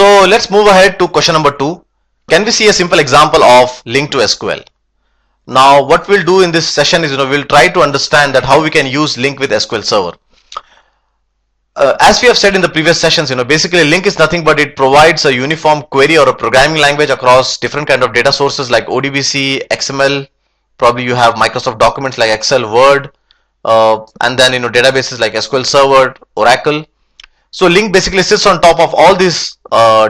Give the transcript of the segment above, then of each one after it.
So let's move ahead to question number 2. Can we see a simple example of link to SQL? Now what we'll do in this session is we'll try to understand that how we can use link with SQL Server. As we have said in the previous sessions, basically link is nothing but it provides a uniform query or a programming language across different kind of data sources like ODBC, XML. Probably you have Microsoft documents like Excel, Word, and then databases like SQL Server, Oracle. So link basically sits on top of all these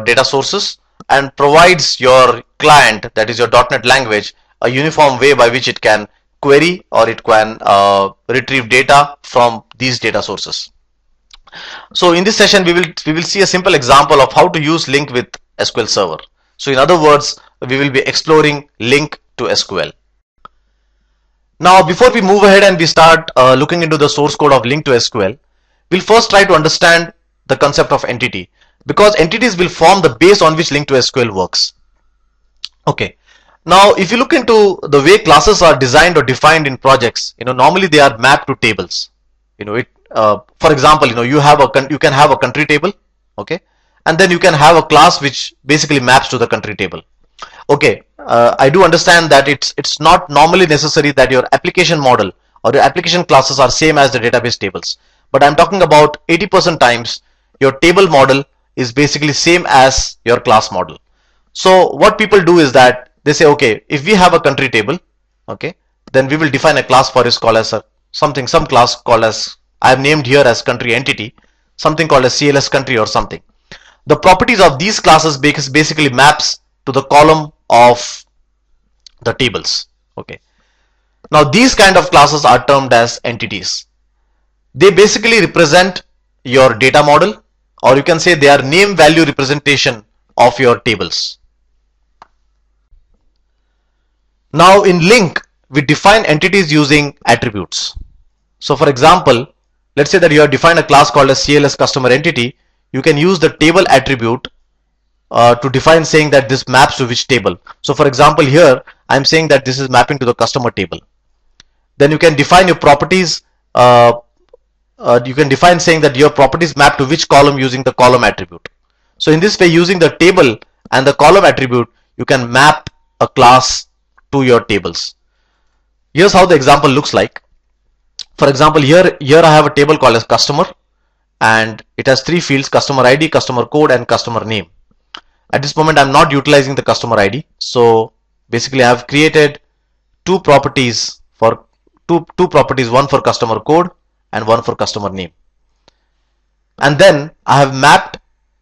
data sources and provides your client, that is your .NET language, a uniform way by which it can query or it can retrieve data from these data sources. So in this session we will see a simple example of how to use link with SQL Server. So in other words, we will be exploring link to SQL. Now before we move ahead and we start looking into the source code of link to SQL, we'll first try to understand the concept of entity, because entities will form the base on which link to SQL works. Okay. Now if you look into the way classes are designed or defined in projects, normally they are mapped to tables. For example, you can have a country table, okay, and then you can have a class which basically maps to the country table. Okay, I do understand that it's not normally necessary that your application model or your application classes are same as the database tables, but I'm talking about 80% times your table model is basically same as your class model. So what people do is that they say, okay, if we have a country table, okay, then we will define a class for it called as some class called as, I have named here as country entity, something called as CLS country or something. The properties of these classes basically maps to the column of the tables. Okay. Now these kind of classes are termed as entities. They basically represent your data model, or you can say they are name value representation of your tables. Now in link, we define entities using attributes. So for example, let's say that you have defined a class called a CLS customer entity. You can use the table attribute to define saying that this maps to which table. So for example, here I'm saying that this is mapping to the customer table. Then you can define your properties. You can define saying that your properties map to which column using the column attribute. So in this way, using the table and the column attribute, you can map a class to your tables. Here's how the example looks like. For example, here I have a table called as customer, and it has 3 fields: customer ID, customer code, and customer name. At this moment I'm not utilizing the customer ID, so basically I have created two properties, one for customer code and one for customer name, and then I have mapped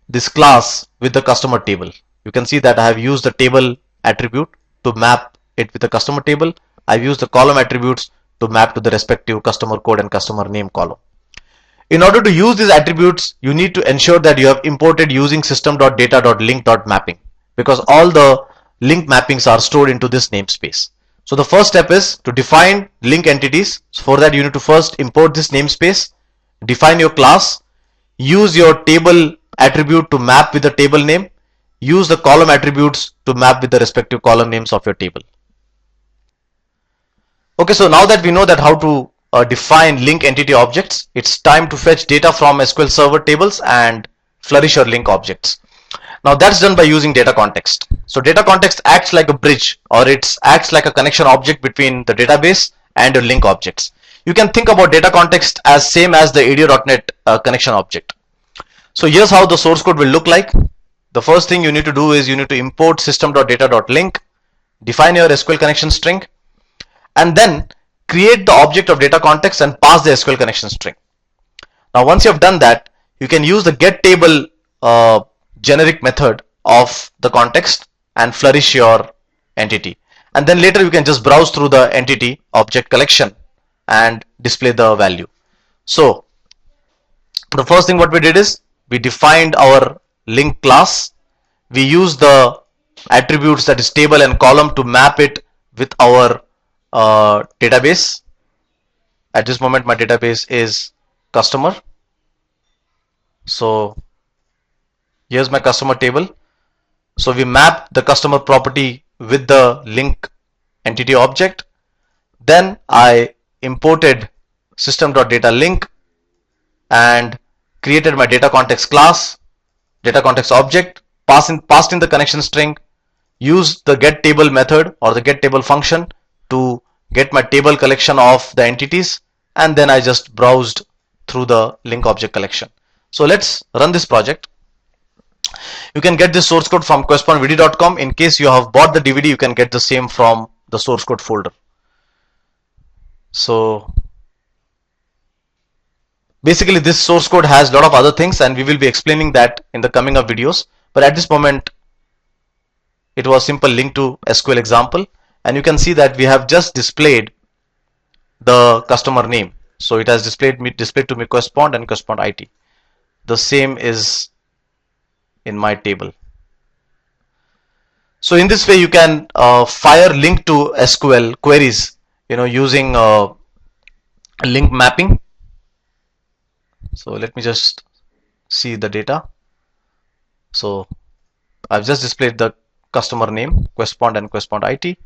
this class with the customer table. You can see that I have used the table attribute to map it with the customer table. I've used the column attributes to map to the respective customer code and customer name column. In order to use these attributes, you need to ensure that you have imported using system.data.link.mapping, because all the link mappings are stored into this namespace. So the first step is to define link entities. So for that you need to first import this namespace, define your class, use your table attribute to map with the table name, use the column attributes to map with the respective column names of your table. Okay, so now that we know that how to define link entity objects, it's time to fetch data from SQL Server tables and flourish your link objects. Now that's done by using data context. So data context acts like a bridge, or it acts like a connection object between the database and your link objects. You can think about data context as same as the ADO.NET connection object. So here's how the source code will look like. The first thing you need to do is you need to import system.data.link, define your SQL connection string, and then create the object of data context and pass the SQL connection string. Now once you have done that, you can use the getTable generic method of the context and flourish your entity, and then later you can just browse through the entity object collection and display the value. So the first thing what we did is we defined our link class. We used the attributes, that is table and column, to map it with our database. At this moment my database is customer, so here's my customer table. So we map the customer property with the link entity object. Then I imported system.data.link and created my data context class, data context object, passed in the connection string, use the get table method or the get table function to get my table collection of the entities, and then I just browsed through the link object collection. So let's run this project. You can get this source code from questpointvideo.com. In case you have bought the DVD, you can get the same from the source code folder. So basically this source code has a lot of other things, and we will be explaining that in the coming up videos, but at this moment it was simple link to SQL example, and you can see that we have just displayed the customer name. So it has displayed to me Questpoint and Questpoint IT. The same is in my table. So in this way you can fire link to SQL queries, using link mapping. So let me just see the data. So I've just displayed the customer name Questpoint and Questpoint IT.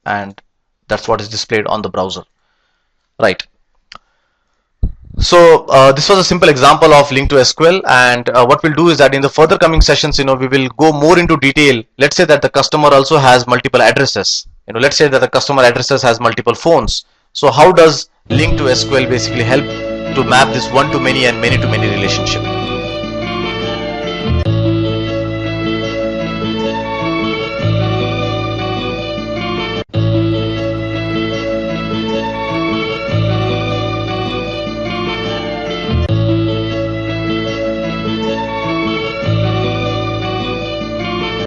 And that's what is displayed on the browser, right? So this was a simple example of link to SQL, and what we'll do is that in the further coming sessions, we will go more into detail. Let's say that the customer also has multiple addresses. Let's say that the customer addresses has multiple phones. So how does link to SQL basically help to map this one-to-many and many-to-many relationship?